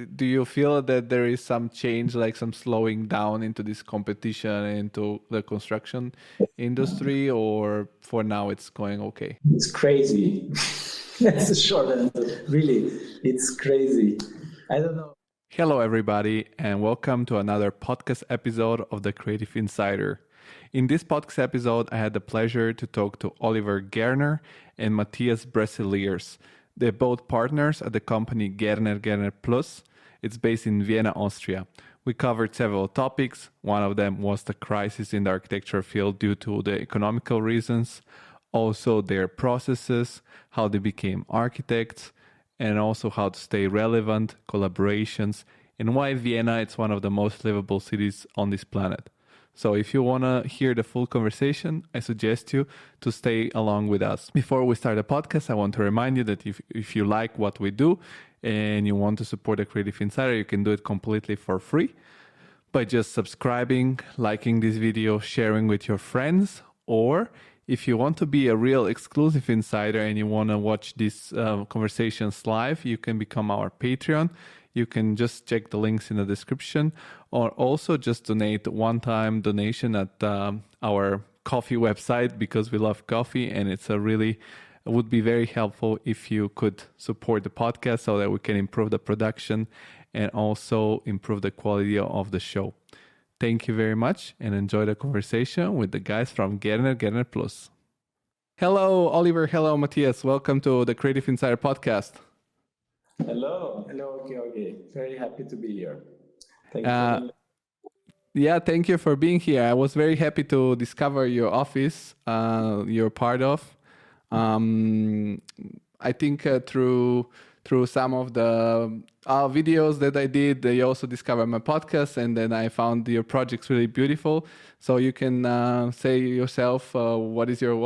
do you feel that there is some change, like some slowing down into this competition, into the construction industry, or for now it's going okay? It's crazy. That's the short answer. Really, it's crazy. I don't know. Hello, everybody, and welcome to another podcast episode of The Creative Insider. In this podcast episode, I had the pleasure to talk to Oliver Gernar and Matthias Bresseleers. They're both partners at the company GernerGernerPlus. It's based in Vienna, Austria. We covered several topics. One of them was the crisis in the architecture field due to the economical reasons, also their processes, how they became architects, and also how to stay relevant, collaborations, and why Vienna is one of the most livable cities on this planet. So if you want to hear the full conversation, I suggest you to stay along with us. Before we start the podcast, I want to remind you that if you like what we do and you want to support the Creative Insider, you can do it completely for free by just subscribing, liking this video, sharing with your friends, or if you want to be a real exclusive insider and you want to watch these conversations live, you can become our Patreon. You can just check the links in the description, or also just donate one-time donation at our coffee website, because we love coffee, and it would be very helpful if you could support the podcast so that we can improve the production and also improve the quality of the show. Thank you very much, and enjoy the conversation with the guys from GernerGernerPlus. Hello, Oliver. Hello, Matthias. Welcome to the Creative Insider podcast. Hello, Georgi. Very happy to be here. Thank you for being here. I was very happy to discover your office you're part of. I think through some of the videos that I did, they also discovered my podcast, and then I found your projects really beautiful. So you can say yourself, where is your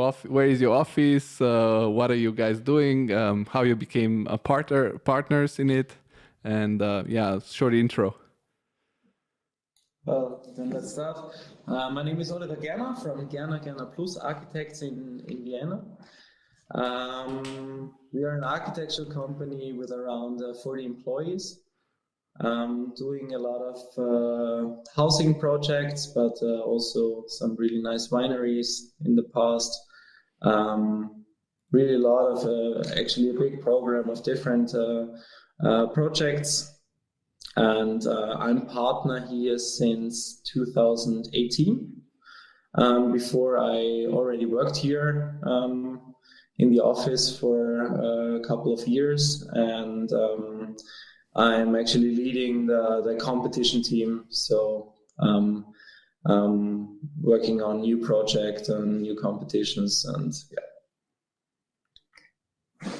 office? What are you guys doing? How you became partners in it? And short intro. Well, then let's start. My name is Oliver Gernar from GernerGernerPlus Architects in Vienna. We are an architectural company with around 40 employees, doing a lot of housing projects, but also some really nice wineries in the past. Really a lot of, actually a big program of different projects. And I'm partner here since 2018. Before I already worked here in the office for a couple of years, and I'm actually leading the competition team. So working on new projects and new competitions, and yeah.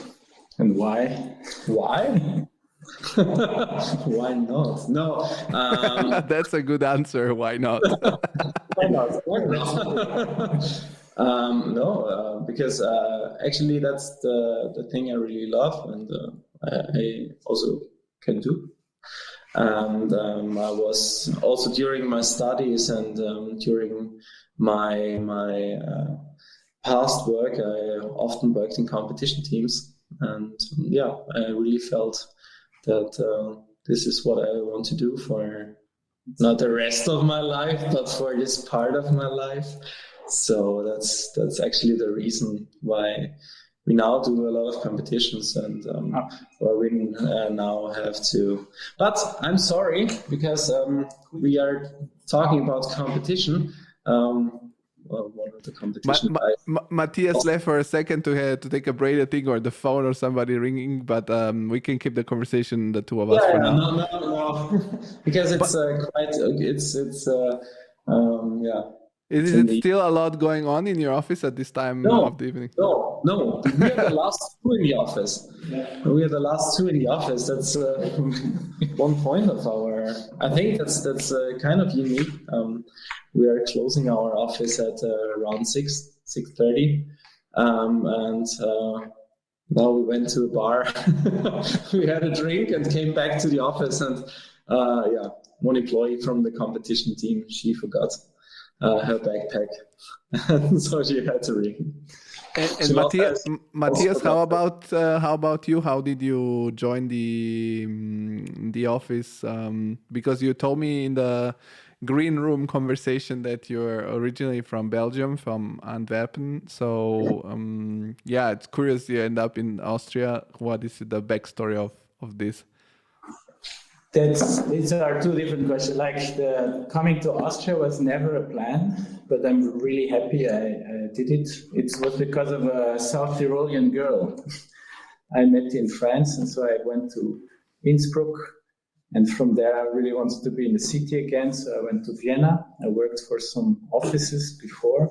And why? Why not? No. That's a good answer. Why not? Why not? Because actually that's the thing I really love, and I also can do. And I was also, during my studies and during my past work, I often worked in competition teams, and I really felt that this is what I want to do for not the rest of my life, but for this part of my life. So that's actually the reason why we now do a lot of competitions, and why we now have to. But I'm sorry, because we are talking about competition. One of the competition Matthias left for a second to take a break, I think, or the phone or somebody ringing, but we can keep the conversation, the two of us, for now. No. Because it's Is it still a lot going on in your office at this time of the evening? No. We are the last two in the office. That's one point of our. I think that's kind of unique. We are closing our office at around 6:30, and now we went to a bar. We had a drink and came back to the office, and one employee from the competition team, she forgot her backpack, so she had to ring. And Matthias, how about you? How did you join the office? Because you told me in the green room conversation that you're originally from Belgium, from Antwerpen. So it's curious you end up in Austria. What is the backstory of this? These are two different questions. Like the coming to Austria was never a plan, but I'm really happy I did it. It was because of a South Tyrolean girl I met in France, and so I went to Innsbruck, and from there I really wanted to be in the city again, so I went to Vienna. I worked for some offices before,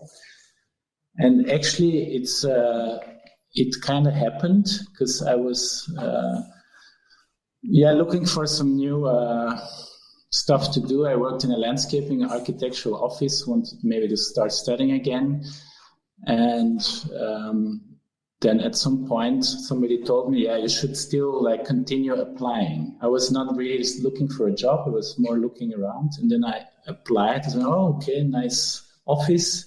and actually it kind of happened because I was looking for some new stuff to do. I worked in a landscaping architectural office, wanted maybe to start studying again. And then at some point, somebody told me, you should still continue applying. I was not really looking for a job. I was more looking around. And then I applied. I said, okay, nice office.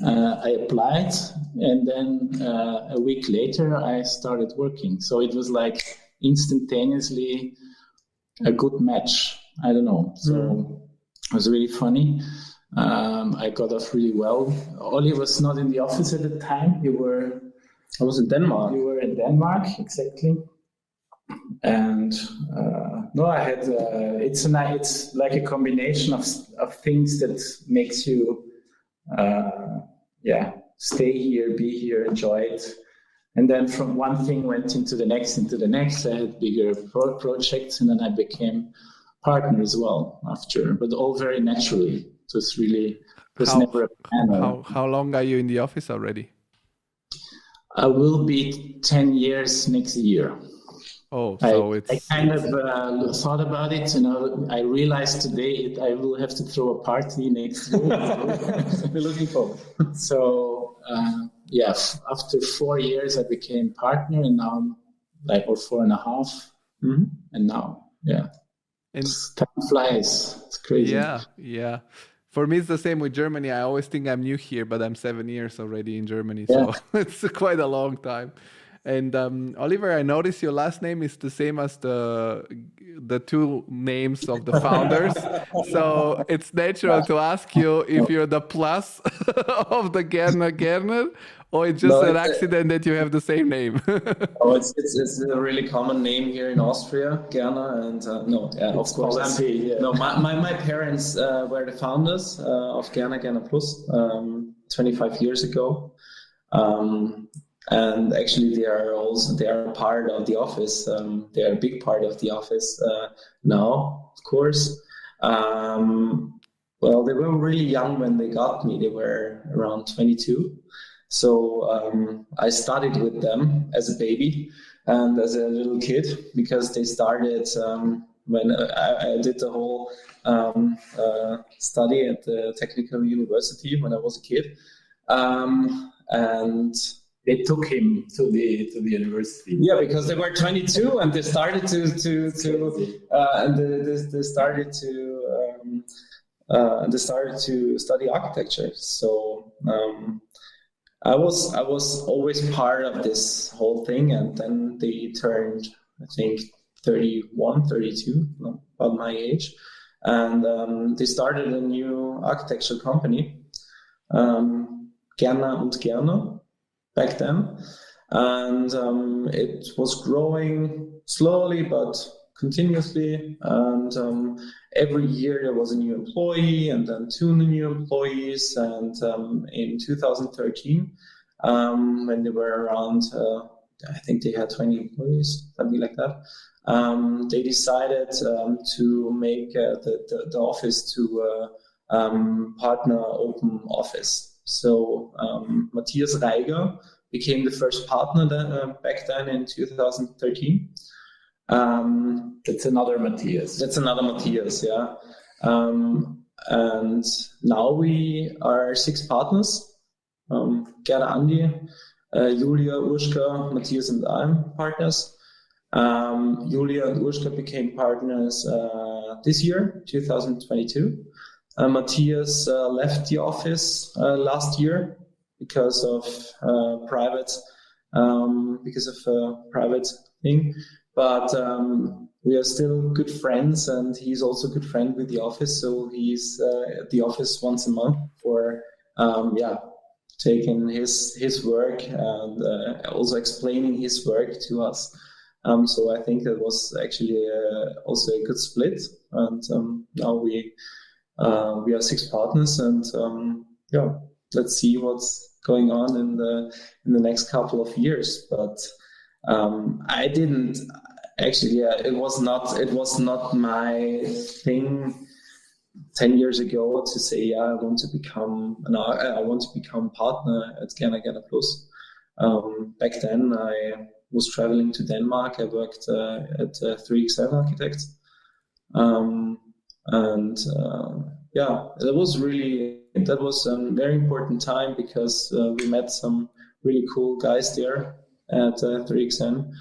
I applied. And then a week later, I started working. So it was instantaneously a good match. I don't know. So it was really funny. I got off really well. Oli was not in the office at the time. I was in Denmark. You were in Denmark, exactly. And I had. It's like a combination of things that makes you, stay here, be here, enjoy it. And then from one thing went into the next. I had bigger projects, and then I became partner as well after, but all very naturally. So it's really, never a plan. How long are you in the office already? I will be 10 years next year. Oh, so I kind of thought about it. I realized today I will have to throw a party next year. We're looking forward. So, after 4 years, I became partner, and now I'm or 4.5. Mm-hmm. And now, time flies. It's crazy. Yeah. For me, it's the same with Germany. I always think I'm new here, but I'm 7 years already in Germany. So it's quite a long time. And Oliver, I noticed your last name is the same as the two names of the founders. So it's natural to ask you if you're the plus of the GernerGerner, or it's just an accident that you have the same name. It's a really common name here in Austria, Gernar, and of course. My parents were the founders of GernerGernerPlus 25 years ago. And actually, they are part of the office. They are a big part of the office now, of course. They were really young when they got me. They were around 22. So I studied with them as a baby and as a little kid, because they started when I did the whole study at the technical university when I was a kid, and they took him to the university. Yeah, because they were 22 and they started they started to study architecture. So I was always part of this whole thing, and then they turned, I think, 31, 32, about my age, and they started a new architecture company, Gernar and Gerner, back then, and it was growing slowly but continuously, and every year there was a new employee, and then 2 new employees, and in 2013, when they were around, I think they had 20 employees, something like that, they decided to make the office to partner open office. So Matthias Reiger became the first partner back then in 2013. That's another Matthias. Yeah. And now we are 6 partners. Gerda, Andi, Julia, Urška, Matthias, and I'm partners. Julia and Urška became partners this year, 2022. Matthias left the office last year because of private thing, but we are still good friends, and he's also a good friend with the office. So he's at the office once a month for taking his work and also explaining his work to us. So I think that was actually also a good split. And now we are 6 partners, and let's see what's going on in the next couple of years. But I didn't actually. It was not my thing 10 years ago to say, I want to become partner at GernerGernerPlus. Back then, I was traveling to Denmark. I worked at 3XN Architects, that was a very important time because we met some really cool guys there at 3XN.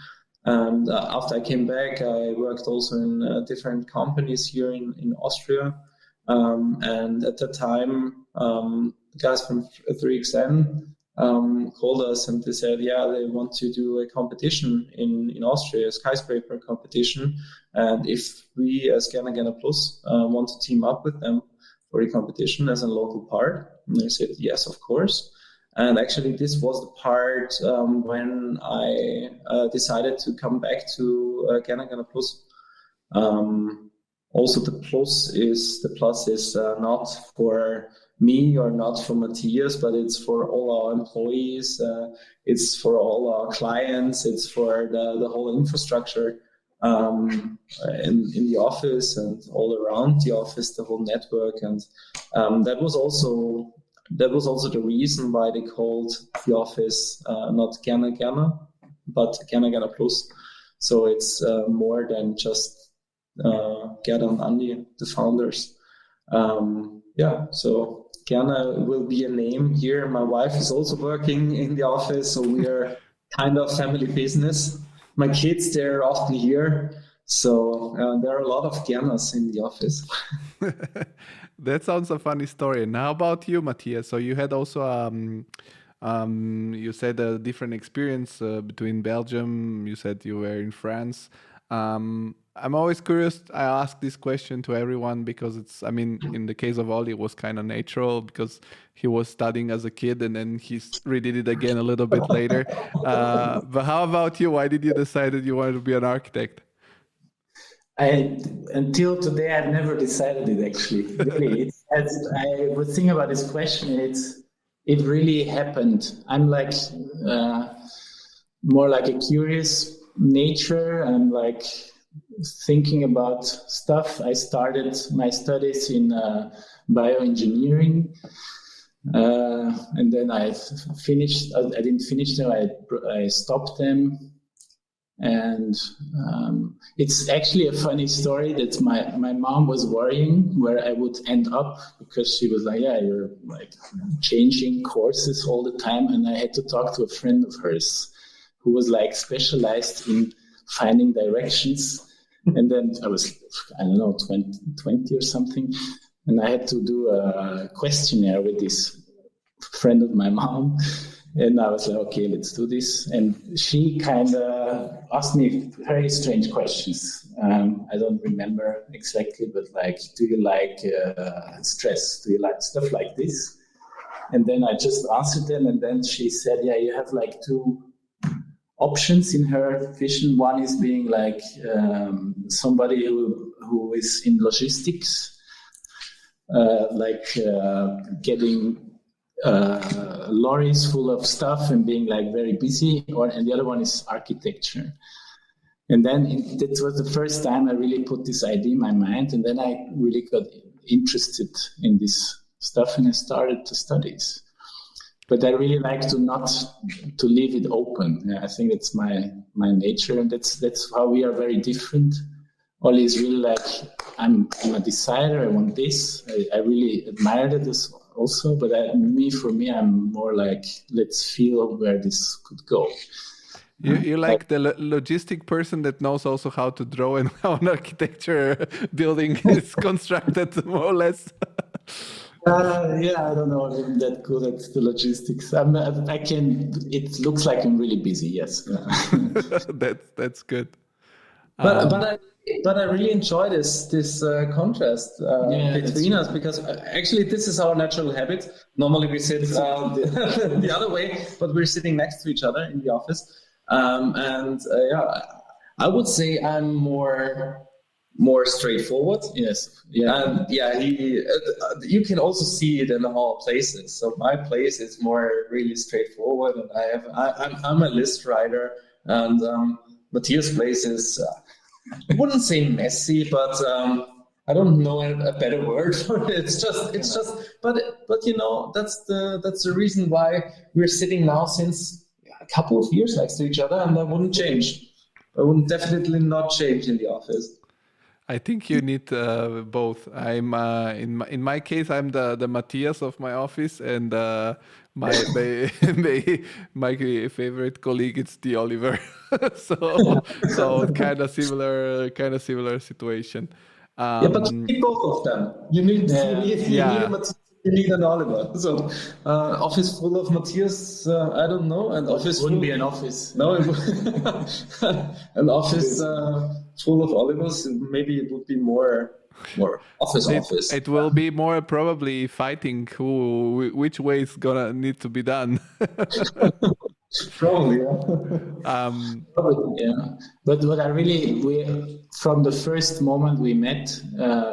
And after I came back, I worked also in different companies here in Austria. And at that time, the guys from 3XN called us and they said, they want to do a competition in Austria, a skyscraper competition. And if we as GernerGernerPlus want to team up with them for a competition as a local part. And I said, yes, of course. And actually, this was the part when I decided to come back to GernerGernerPlus. Also, the plus is not for me or not for Matthias, but it's for all our employees. It's for all our clients. It's for the whole infrastructure in the office and all around the office, the whole network. And that was also the reason why they called the office not Gerner, but GernerGernerPlus. So it's more than just Gerda and Andy, the founders. So Gerner will be a name here. My wife is also working in the office, so we are kind of family business. My kids, they're often here. So there are a lot of Gerners in the office. That sounds a funny story. And how about you, Matthias? So you had also, you said a different experience between Belgium. You said you were in France. I'm always curious. I ask this question to everyone because in the case of Ollie, it was kind of natural because he was studying as a kid and then he redid it again a little bit later. But how about you? Why did you decide that you wanted to be an architect? Until today, I've never decided it, actually. Really, I was thinking about this question. It really happened. I'm like more like a curious nature. I'm like thinking about stuff. I started my studies in bioengineering, and then I finished. I didn't finish them. I stopped them. And it's actually a funny story that my mom was worrying where I would end up because she was like, you're like changing courses all the time. And I had to talk to a friend of hers who was like specialized in finding directions. And then I was, 20 or something. And I had to do a questionnaire with this friend of my mom. And I was like, okay, let's do this. And she kind of asked me very strange questions. I don't remember exactly, but like, do you like stress? Do you like stuff like this? And then I just answered them. And then she said, you have like 2 options in her vision. One is being like somebody who is in logistics, getting lorries full of stuff and being like very busy, and the other one is architecture. And then that was the first time I really put this idea in my mind, and then I really got interested in this stuff and I started to study it. But I really like to leave it open. I think it's my nature, and that's how we are very different. Ollie is really like, I'm a decider, I want this. I really admire that also, but for me, I'm more like, let's feel where this could go. You're like the logistic person that knows also how to draw and how an architecture building is constructed, more or less. I don't know if I'm that good at the logistics. It looks like I'm really busy. Yes. That's good. But I really enjoy this contrast between us, because actually this is our natural habit. Normally we sit the other way, but we're sitting next to each other in the office. I would say I'm more straightforward. Yes. Yeah. And you can also see it in all places. So my place is more really straightforward, and I'm a list writer, and Matthias' place is I wouldn't say messy, but I don't know a better word for it. It's just but that's the reason why we're sitting now since a couple of years next to each other, and that wouldn't change. I would definitely not change in the office. I think you need both. I'm in my case, I'm the Matthias of my office, and my favorite colleague is the Oliver. so kind of similar situation. But you need both of them. You need a Matthias, you need an Oliver. So office full of Matthias, I don't know. And office wouldn't be an office. No, an office full of Olivers. Maybe it would be more office. It will be more probably fighting which way is gonna need to be done. Probably, But what from the first moment we met,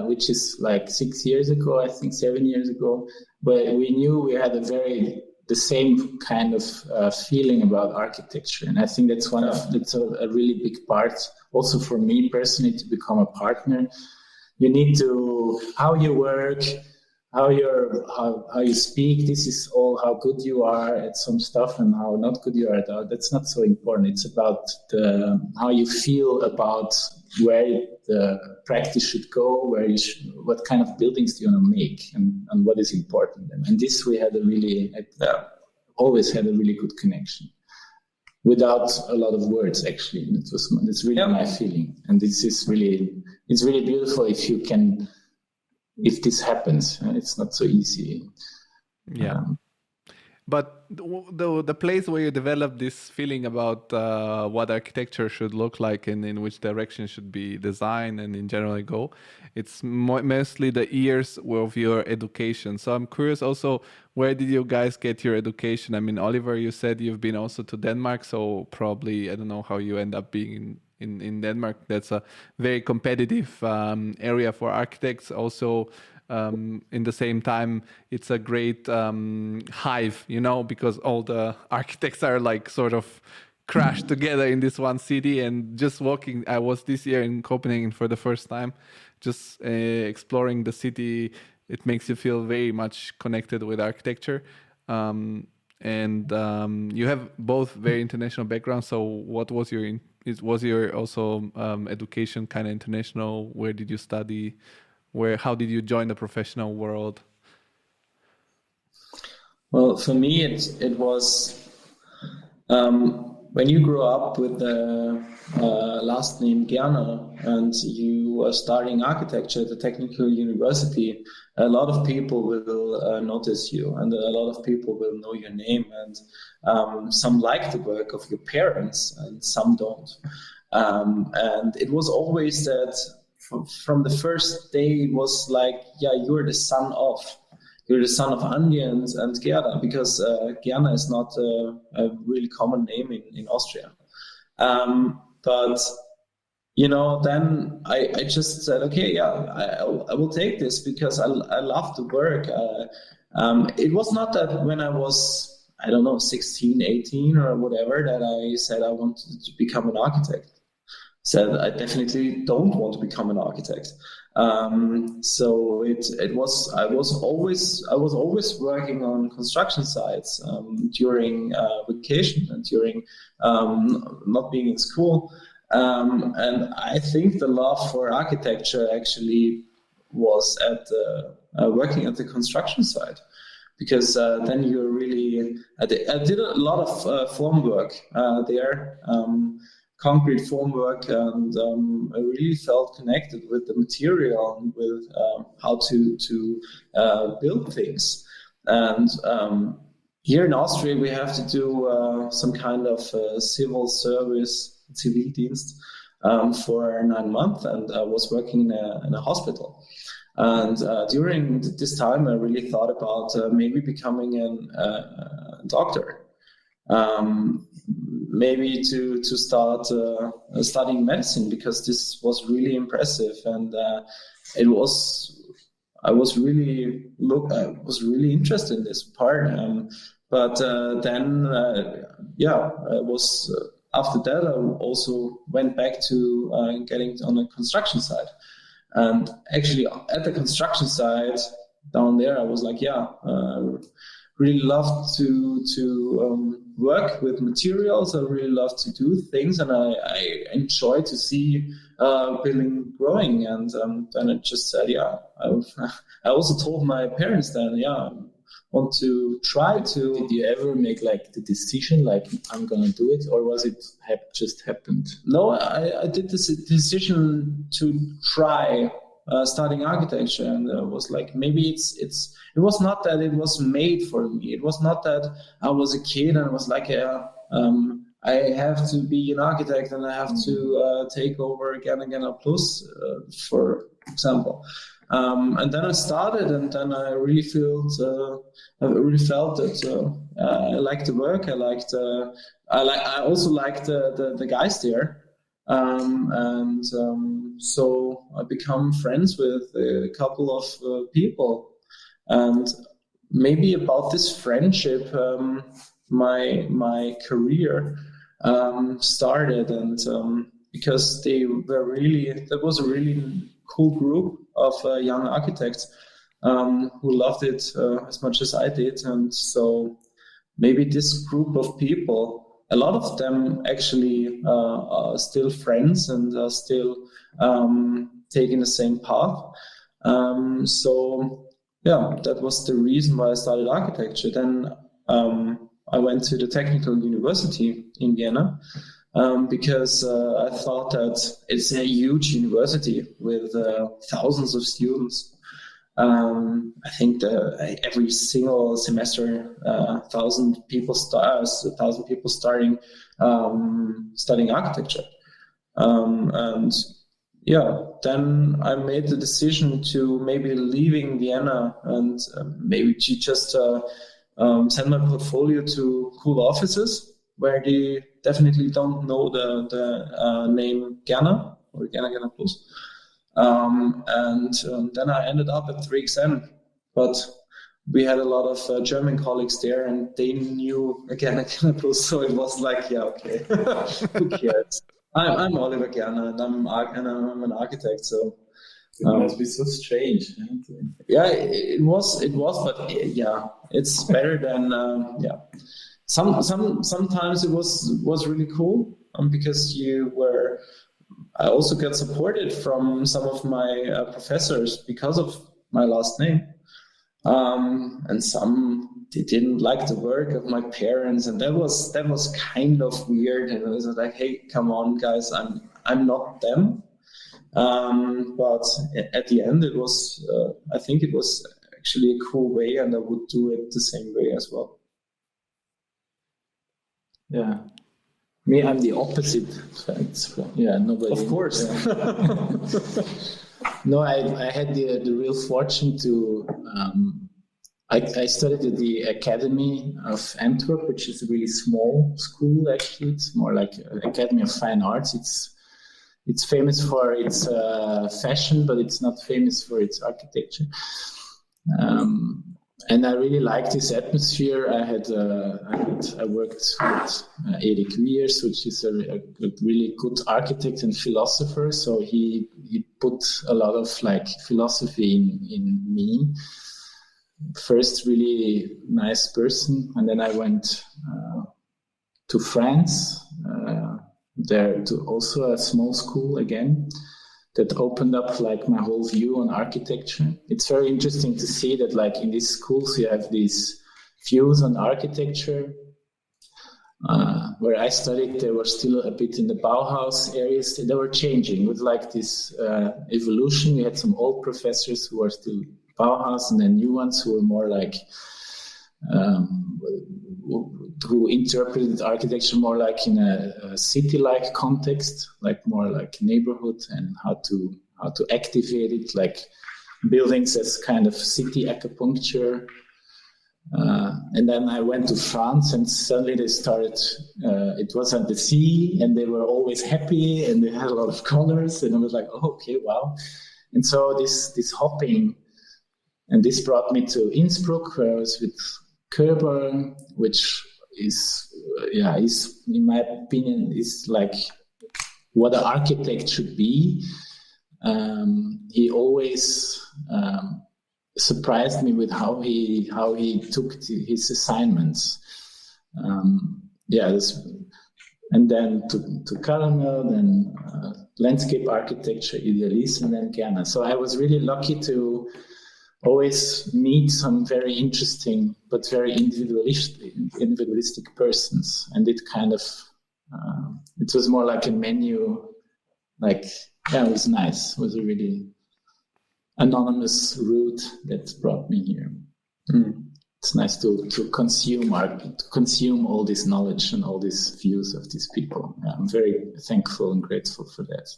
which is like 6 years ago, I think 7 years ago, where we knew we had the same kind of feeling about architecture, and I think that's a really big part also for me personally to become a partner. You need to how you work, how you speak. This is all how good you are at some stuff and how not good you are at that. That's not so important. It's about how you feel about where the practice should go, what kind of buildings do you want to make, and what is important. And this we had always had a really good connection, without a lot of words. Actually, it's really my feeling, and it's really beautiful if this happens. It's not so easy. Yeah. But the place where you develop this feeling about what architecture should look like and in which direction should be designed and in general go, it's mostly the years of your education. So I'm curious also, where did you guys get your education? I mean, Oliver, you said you've been also to Denmark, so probably, I don't know how you end up being in Denmark. That's a very competitive area for architects. Also, in the same time, it's a great hive, because all the architects are like sort of crashed together in this one city. And just walking, I was this year in Copenhagen for the first time, just exploring the city. It makes you feel very much connected with architecture. And you have both very international backgrounds. So what was your also education kind of international? Where did you study? How did you join the professional world? Well, for me, it was when you grow up with the last name Gerner and you are studying architecture at a technical university, a lot of people will notice you, and a lot of people will know your name, and some like the work of your parents and some don't. And it was always that from the first day, it was like, you're the son of Andi and Gerda, because Gerner is not a really common name in Austria. But then I just said, okay, I will take this because I love to work. It was not that when I was, 16, 18 or whatever, that I said I wanted to become an architect. Said I definitely don't want to become an architect. So I was always working on construction sites during vacation and during not being in school. And I think the love for architecture actually was at working at the construction site, because then you're really. I did a lot of form work there. concrete formwork, and I really felt connected with the material and with how to build things. And here in Austria, we have to do some kind of civil service, Zivildienst, for 9 months, and I was working in a hospital. And during this time, I really thought about maybe becoming a doctor. Maybe to start studying medicine, because this was really impressive, and I was really interested in this part. But then I was after that I also went back to getting on the construction side, and actually at the construction side down there, I was like, really love to work with materials. I really love to do things, and I enjoy to see building growing. And then I just said, I also told my parents then, I want to try to. Did you ever make like the decision, like I'm gonna do it, or was it just happened? No, I did this decision to try studying architecture, and I was like, maybe it was not that it was made for me. It was not that I was a kid and I was like, I have to be an architect and I have to take over GernerGernerPlus, for example. And then I started, and then I really felt that I liked the work. I also liked the guys there. So I become friends with a couple of people. And maybe about this friendship, my career started, and because that was a really cool group of young architects who loved it as much as I did. And so maybe this group of people, a lot of them actually are still friends and are still taking the same path. That was the reason why I started architecture. Then I went to the Technical University in Vienna because I thought that it's a huge university with thousands of students. I think every single semester, 1,000 people starting studying architecture. Then I made the decision to maybe leaving Vienna and maybe to just send my portfolio to cool offices where they definitely don't know the name Gerner or GernerGernerPlus. Then I ended up at 3XN, but we had a lot of German colleagues there, and they knew GernerGernerPlus, so it was like, okay, who cares? I'm Oliver Gerner, and I'm an architect. So it must be so strange. It was, but it's better than Sometimes it was really cool because I also got supported from some of my professors because of my last name, and some they didn't like the work of my parents, and that was kind of weird. And I was like, hey, come on, guys, I'm not them. But at the end, it was I think it was actually a cool way, and I would do it the same way as well. Yeah. Me, I'm the opposite. Nobody. Of course. No, I had the real fortune to. I studied at the Academy of Antwerp, which is a really small school. Actually, it's more like an Academy of Fine Arts. It's famous for its fashion, but it's not famous for its architecture. And I really liked this atmosphere. I worked with Eric Wiers, which is a really good architect and philosopher. So he put a lot of philosophy in me. First, really nice person, and then I went to France. There to also a small school again. That opened up my whole view on architecture. It's very interesting to see that in these schools you have these views on architecture, where I studied, they were still a bit in the Bauhaus areas. They were changing with like this evolution. We had some old professors who were still Bauhaus, and then new ones who were more like who interpreted architecture more like in a city-like context, like more like neighborhood, and how to activate it, like buildings as kind of city acupuncture. And then I went to France, and suddenly they started, it was at the sea, and they were always happy, and they had a lot of colors, and I was like, oh, okay, wow. And so this hopping, and this brought me to Innsbruck, where I was with Körber, which is in my opinion, is like what an architect should be. He always surprised me with how he took his assignments. And then to Caramel, then landscape architecture, Idealis, and then Gerner. So I was really lucky to always meet some very interesting but very individualistic persons, and it kind of it was more like a menu. Like, yeah, it was nice. It was a really anonymous route that brought me here. It's nice to consume art, to consume all this knowledge and all these views of these people. Yeah, I'm very thankful and grateful for that.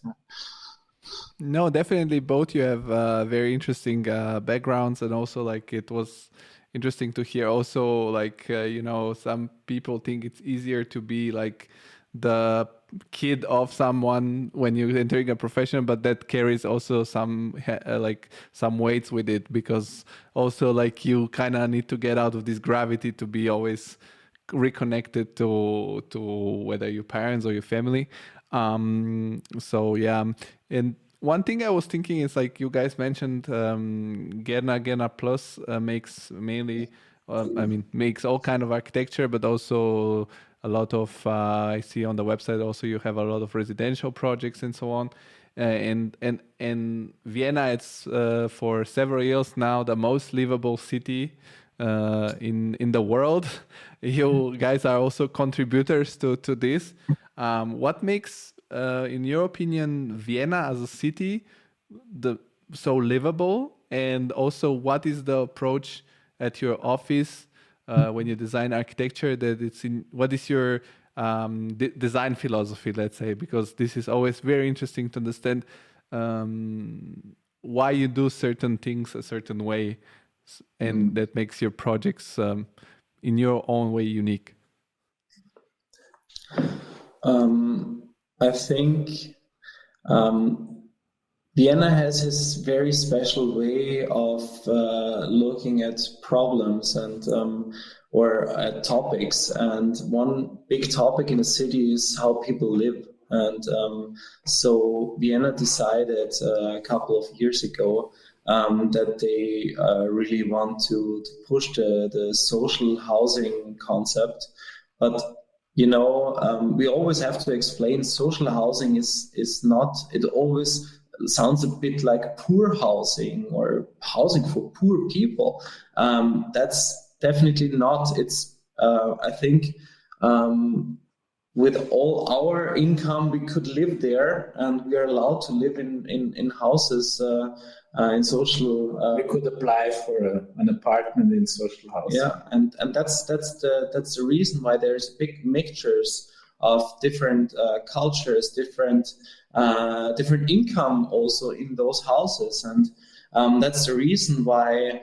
No, definitely both you have very interesting backgrounds, and also like it was interesting to hear also like some people think it's easier to be like the kid of someone when you're entering a profession, but that carries also some some weights with it, because also like you kind of need to get out of this gravity to be always reconnected to whether your parents or your family. So yeah, and one thing I was thinking is like you guys mentioned GernerGernerPlus makes mainly makes all kind of architecture, but also a lot of I see on the website also you have a lot of residential projects and so on. And Vienna, it's for several years now the most livable city in the world. You guys are also contributors to this. What makes, in your opinion, Vienna as a city so livable? And also, what is the approach at your office when you design architecture? What is your design philosophy, let's say? Because this is always very interesting to understand why you do certain things a certain way, and that makes your projects in your own way unique. I think Vienna has this very special way of looking at problems and or at topics. And one big topic in the city is how people live. And so Vienna decided a couple of years ago that they really want to push the social housing concept. But we always have to explain social housing is not, it always sounds a bit like poor housing or housing for poor people. That's definitely not. It's, I think, with all our income, we could live there, and we are allowed to live in houses, in social. We could apply for an apartment in social housing. Yeah, and that's the reason why there's big mixtures of different cultures, different income also in those houses, and that's the reason why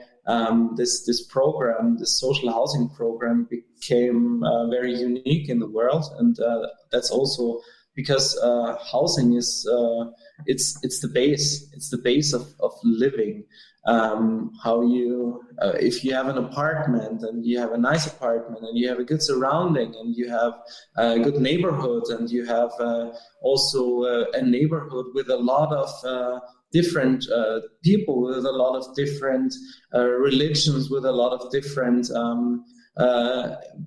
this program, this social housing program, became very unique in the world. And that's also because housing is it's the base of living. How you if you have an apartment and you have a nice apartment and you have a good surrounding and you have a good neighborhood and you have also a neighborhood with a lot of different people, with a lot of different religions, with a lot of different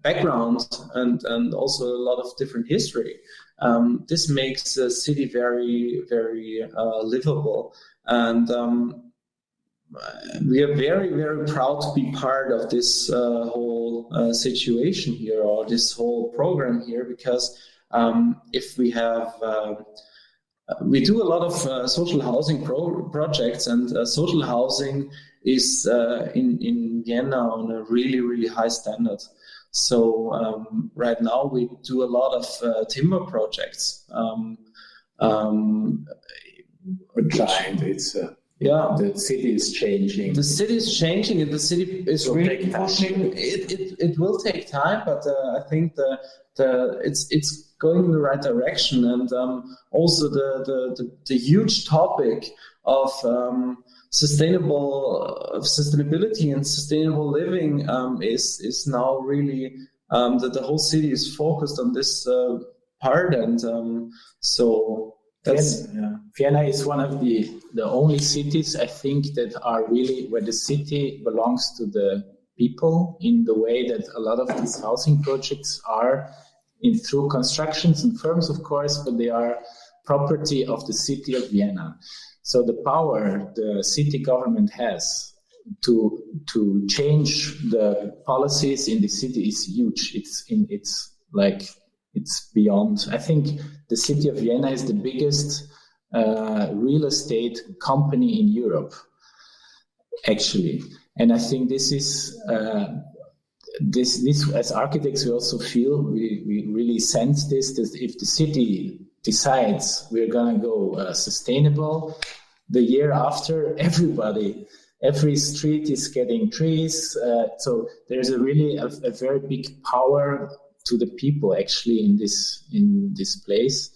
backgrounds, and also a lot of different history. This makes the city very, very livable. And we are very, very proud to be part of this whole situation here, or this whole program here, because if we have, we do a lot of social housing projects, and social housing is in Vienna on a really, really high standard. So right now we do a lot of timber projects. The city is changing. The city is changing, and the city is really pushing. It will take time, but I think it's going in the right direction. And also the huge topic of sustainability and sustainable living is now really that the whole city is focused on this part, and so. Vienna is one of the only cities, I think, that are really where the city belongs to the people, in the way that a lot of these housing projects are through constructions and firms, of course, but they are property of the city of Vienna. So the power the city government has to change the policies in the city is huge. It's beyond. I think the city of Vienna is the biggest real estate company in Europe, actually. And I think this is this as architects we also feel, we really sense this, that if the city decides we're going to go sustainable, the year after every street is getting trees. So there's a very big power to the people actually in this place,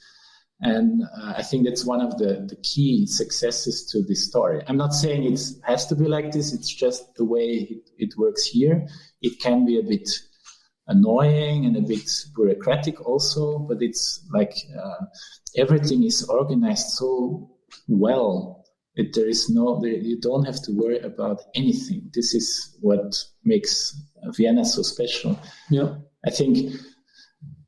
and I think that's one of the key successes to this story. I'm not saying it has to be like this; it's just the way it works here. It can be a bit annoying and a bit bureaucratic also, but it's like everything is organized so well that you don't have to worry about anything. This is what makes Vienna so special. Yeah. I think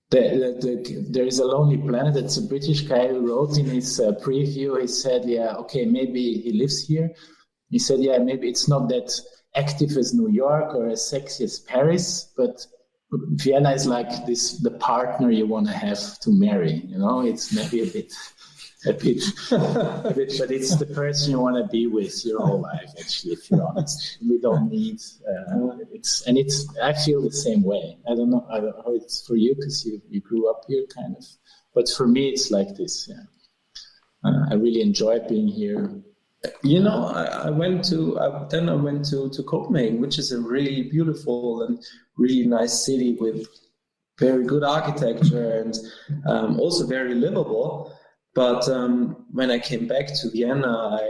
there is a Lonely Planet. It's a British guy who wrote in his preview. He said, maybe he lives here. He said, maybe it's not that active as New York or as sexy as Paris, but Vienna is like the partner you want to have to marry. It's maybe a bit, but it's the person you want to be with your whole life. Actually, if you're honest, we don't need. I feel the same way. I don't know how it's for you, because you grew up here, kind of. But for me, it's like this. Yeah, I really enjoy being here. I went to Copenhagen, which is a really beautiful and really nice city with very good architecture and also very livable. But when I came back to Vienna,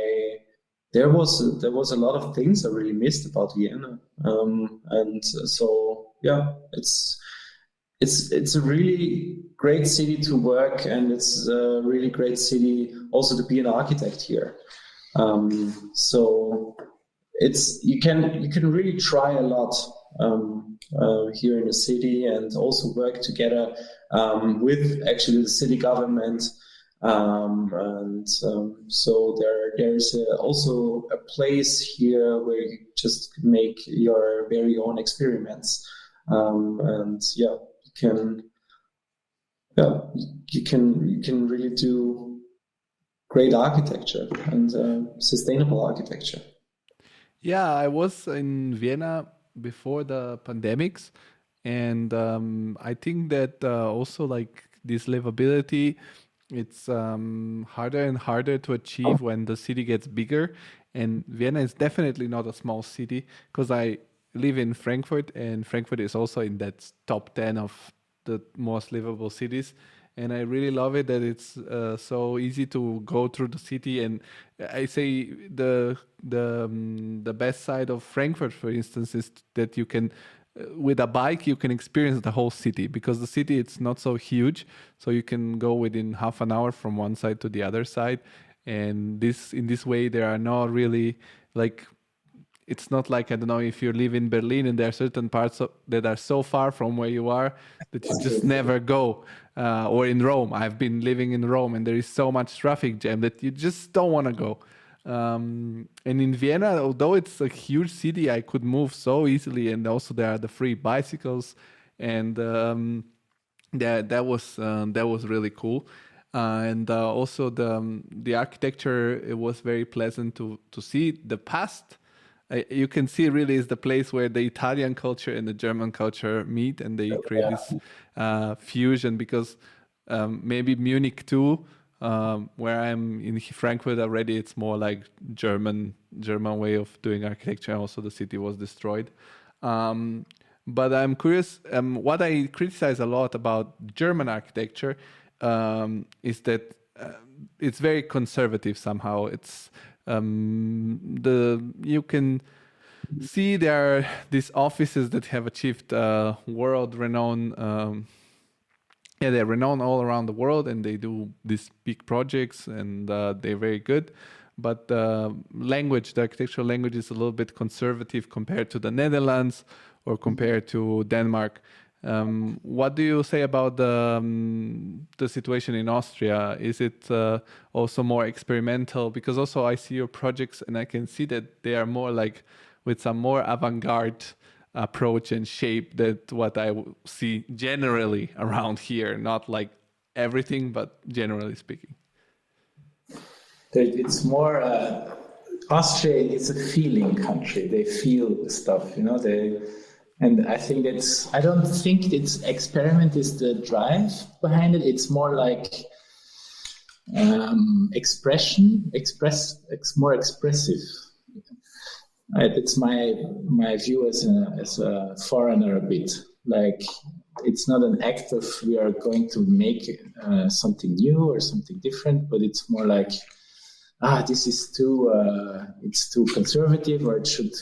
there was a lot of things I really missed about Vienna, and so it's a really great city to work, and it's a really great city also to be an architect here. So you can really try a lot here in the city, and also work together with actually the city government. So there is also a place here where you just make your very own experiments, you can really do great architecture and sustainable architecture. Yeah, I was in Vienna before the pandemics, and I think that also like this livability, it's harder and harder to achieve when the city gets bigger. And Vienna is definitely not a small city, because I live in Frankfurt, and Frankfurt is also in that top 10 of the most livable cities. And I really love it that it's so easy to go through the city. And I say the best side of Frankfurt, for instance, is that you can, with a bike, you can experience the whole city, because the city, it's not so huge. So you can go within half an hour from one side to the other side. And in this way, there are not really like, it's not like, I don't know, if you live in Berlin and there are certain parts that are so far from where you are that you just never go. Or in Rome, I've been living in Rome, and there is so much traffic jam that you just don't want to go. And in Vienna, although it's a huge city, I could move so easily, and also there are the free bicycles, and that was really cool. And also the architecture, it was very pleasant to see. The past, you can see really is the place where the Italian culture and the German culture meet, and they create this fusion, because maybe Munich too, where I'm in Frankfurt already, it's more like German way of doing architecture. Also, the city was destroyed. But I'm curious. What I criticize a lot about German architecture is that it's very conservative somehow. It's you can see there are these offices that have achieved world renown. They're renowned all around the world, and they do these big projects, and they're very good. But the architectural language is a little bit conservative compared to the Netherlands or compared to Denmark. What do you say about the situation in Austria? Is it also more experimental? Because also I see your projects, and I can see that they are more like with some more avant-garde approach and shape that what I see generally around here, not like everything, but generally speaking. It's more Austria is a feeling country. They feel the stuff, and I think I don't think it's experiment is the drive behind it. It's more like more expressive. It's my view as a foreigner a bit. Like, it's not an act of we are going to make something new or something different, but it's more like, this is it's too conservative, or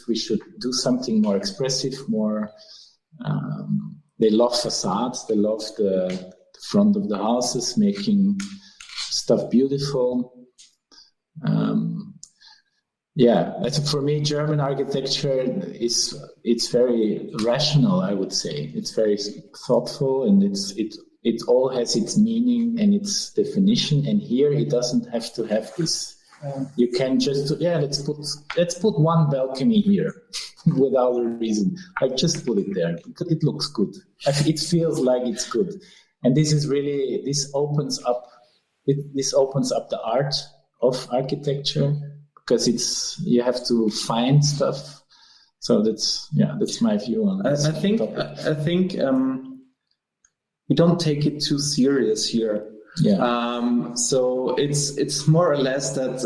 we should do something more expressive, more. They love facades. They love the front of the houses, making stuff beautiful. For me, German architecture it's very rational. I would say it's very thoughtful, and it all has its meaning and its definition. And here, it doesn't have to have this. You can just let's put one balcony here without a reason. Just put it there. It looks good. It feels like it's good. And this opens up the art of architecture, because you have to find stuff. So that's my view on this. I think we don't take it too serious here. Yeah. So it's more or less that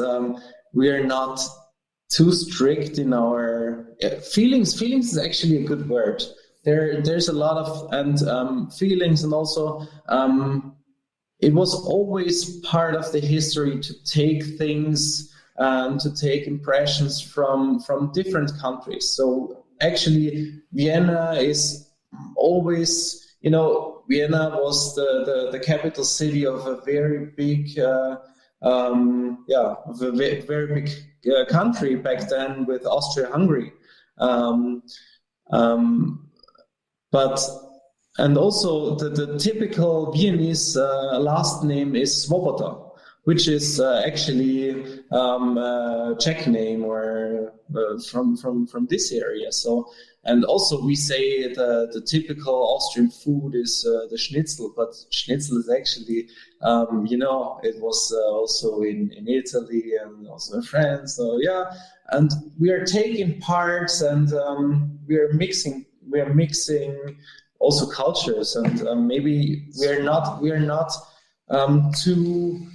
we are not too strict in our feelings. Feelings is actually a good word. There's a lot of feelings, and also it was always part of the history to take things. To take impressions from different countries. So actually, Vienna is always, Vienna was the capital city of a very big, very big country back then with Austria-Hungary. And also the typical Viennese last name is Svoboda, which is actually a Czech name or from this area. So, and also we say the typical Austrian food is the schnitzel, but schnitzel is actually, it was also in Italy and also in France. So and we are taking parts, and we are mixing also cultures, and maybe we are not too.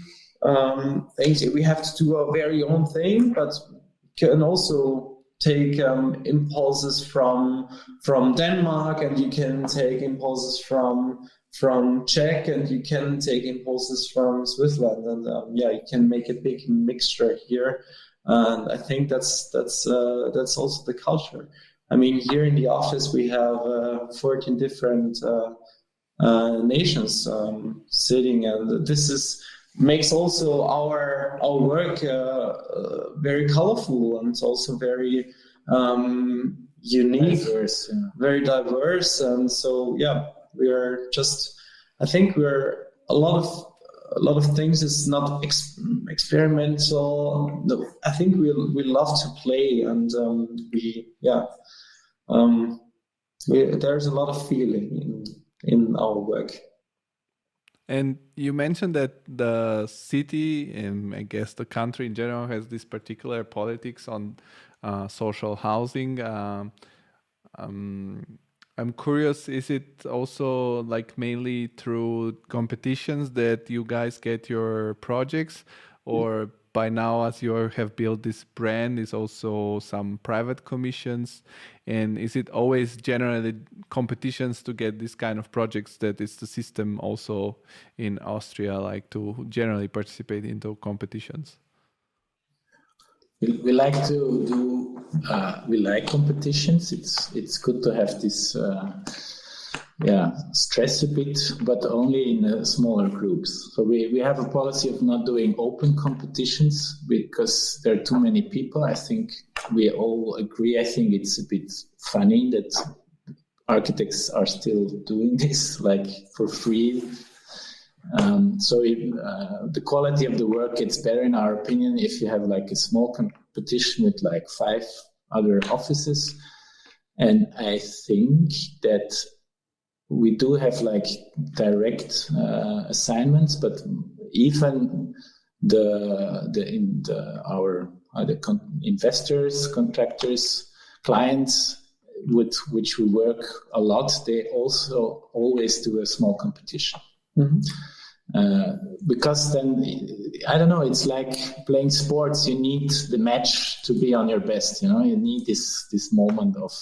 We have to do our very own thing, but can also take impulses from Denmark, and you can take impulses from Czech, and you can take impulses from Switzerland, and you can make a big mixture here. And I think that's also the culture. I mean, here in the office we have 14 different nations sitting, and this makes also our work very colorful, and it's also very unique, very diverse. And so we are I think we're a lot a lot of things is not experimental. No, I think we love to play, and there's a lot of feeling in our work. And you mentioned that the city and I guess the country in general has this particular politics on social housing. I'm curious, is it also like mainly through competitions that you guys get your projects, or by now, as you have built this brand, is also some private commissions? And is it always generally competitions to get this kind of projects, that is the system also in Austria, like to generally participate into competitions? We like to do. We like competitions. It's good to have this. Stress a bit, but only in smaller groups. So we have a policy of not doing open competitions because there are too many people. I think we all agree. I think it's a bit funny that architects are still doing this like for free. The quality of the work gets better, in our opinion, if you have like a small competition with like 5 other offices. And I think that we do have like direct assignments, but even our investors, contractors, clients with which we work a lot, they also always do a small competition. Mm-hmm. Because then, I don't know, it's like playing sports. You need the match to be on your best. You need this moment of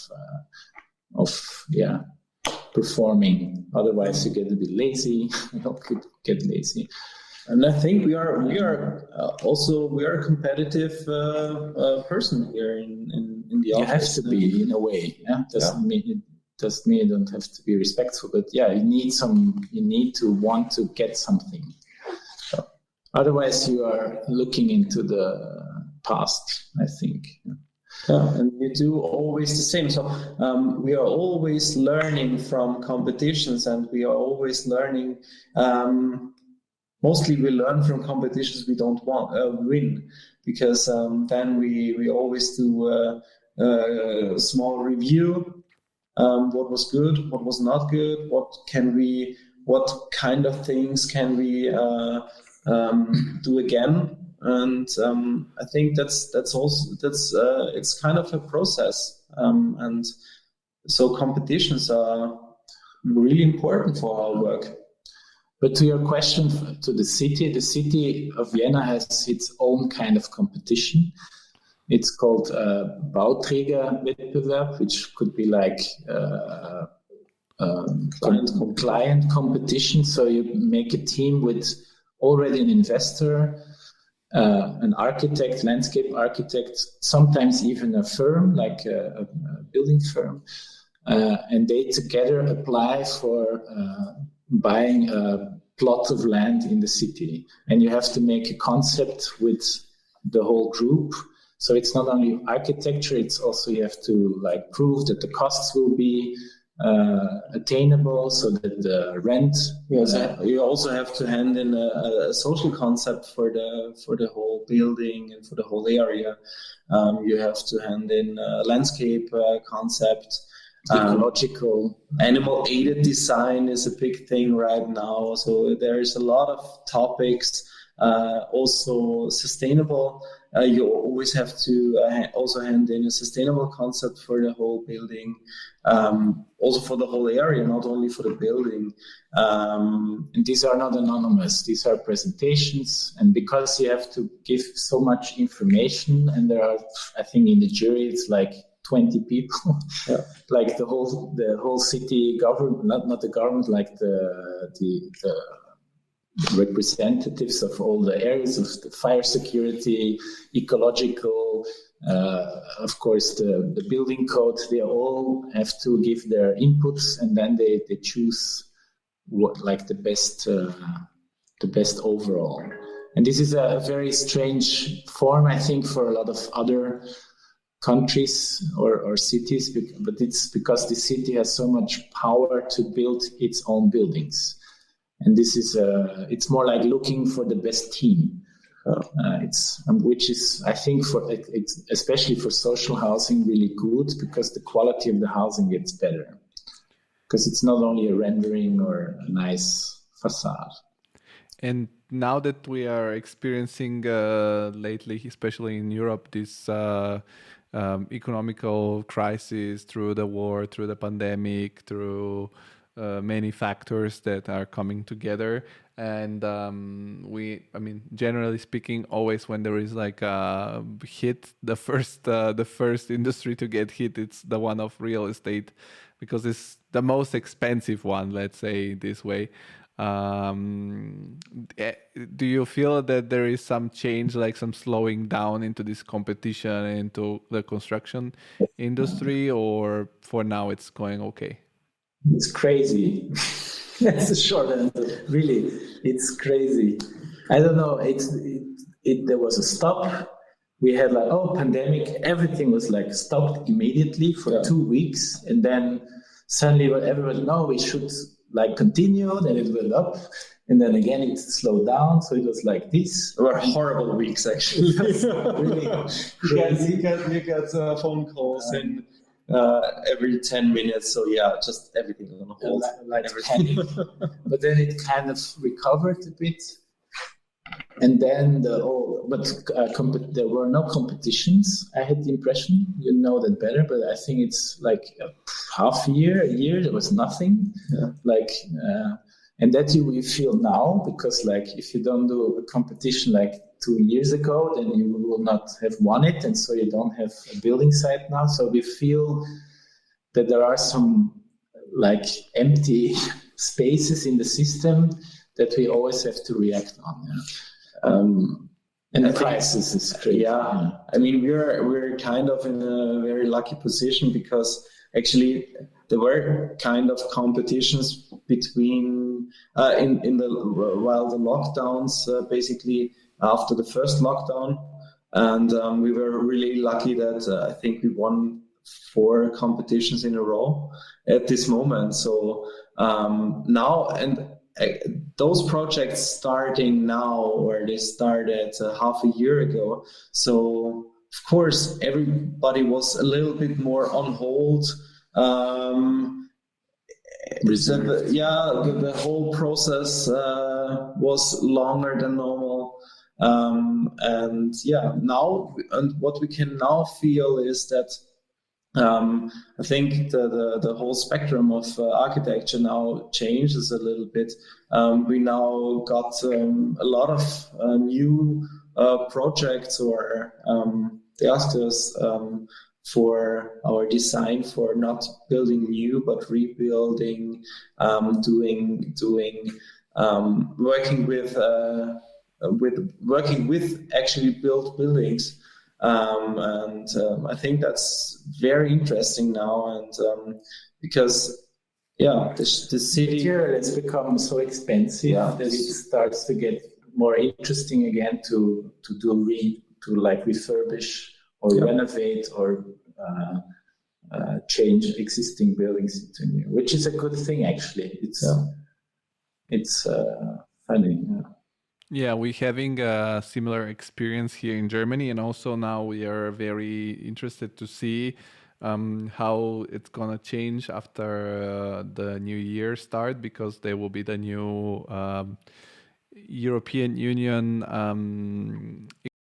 performing. Otherwise, you get a bit lazy. We all could get lazy. And I think we are a competitive person here in the office. You have to be, in a way. Yeah, doesn't mean you don't have to be respectful, but you need to want to get something. So, otherwise, you are looking into the past, I think. Yeah, and we do always the same. So we are always learning from competitions, and we are always learning. Mostly, we learn from competitions we don't win, because then we always do a small review. What was good, what was not good, what kind of things can we do again? And I think that's it's kind of a process, and so competitions are really important for our work. But to your question, to the city of Vienna has its own kind of competition. It's called Bauträgerwettbewerb, which could be like client competition. So you make a team with already an investor, an architect, landscape architect, sometimes even a firm, like a building firm. And they together apply for buying a plot of land in the city. And you have to make a concept with the whole group. So it's not only architecture, it's also you have to like prove that the costs will be attainable, so that the rent. You also have to hand in a social concept for the whole building and for the whole area. You have to hand in a landscape concept. Ecological. Animal-aided design is a big thing right now. So there is a lot of topics. Also sustainable. You always have to also hand in a sustainable concept for the whole building, also for the whole area, not only for the building. And these are not anonymous. These are presentations, and because you have to give so much information, and there are, I think, in the jury it's like 20 people, like the whole city government, not the government, like the representatives of all the areas of the fire security, ecological, of course the building code. They all have to give their inputs, and then they choose what like the best overall. And this is a very strange form, I think, for a lot of other countries or cities, but it's because the city has so much power to build its own buildings. And this is it's more like looking for the best team. It's which is, I think, for especially for social housing, really good, because the quality of the housing gets better, because it's not only a rendering or a nice facade. And now that we are experiencing lately, especially in Europe, this economical crisis through the war, through the pandemic, through many factors that are coming together. And generally speaking, always when there is like a hit, the first industry to get hit, it's the one of real estate, because it's the most expensive one, let's say this way. Do you feel that there is some change, like some slowing down into this competition into the construction industry, or for now it's going okay? It's crazy. That's the short answer. Really, it's crazy. I don't know. There was a stop. We had pandemic. Everything was like stopped immediately for 2 weeks, and then suddenly everyone, no, we should like continue. Then it went up, and then again it slowed down. So it was like this. They were horrible weeks, actually. Really crazy. You got phone calls and every 10 minutes. So yeah, just everything on hold. Like panic. But then it kind of recovered a bit. And then there were no competitions. I had the impression, you know that better, but I think it's like a year, there was nothing. Yeah. And that you feel now, because like if you don't do a competition like 2 years ago, then you will not have won it, and so you don't have a building site now. So we feel that there are some like empty spaces in the system that we always have to react on. Yeah. And the crisis is crazy. Yeah, I mean we're kind of in a very lucky position, because actually there were kind of competitions between while the lockdowns, basically after the first lockdown, and we were really lucky that I think we won 4 competitions in a row at this moment. So now, and those projects starting now, or they started half a year ago. So of course everybody was a little bit more on hold. The whole process was longer than normal. Now, and what we can now feel is that I think the whole spectrum of architecture now changes a little bit. We now got a lot of new projects, or they asked us for our design for not building new but rebuilding, working with actually built buildings. I think that's very interesting now, and because the city material has become so expensive that it starts to get more interesting again to refurbish or renovate or change existing buildings into new, which is a good thing actually. It's funny. Yeah, we're having a similar experience here in Germany, and also now we are very interested to see how it's gonna change after the new year start, because there will be the new European Union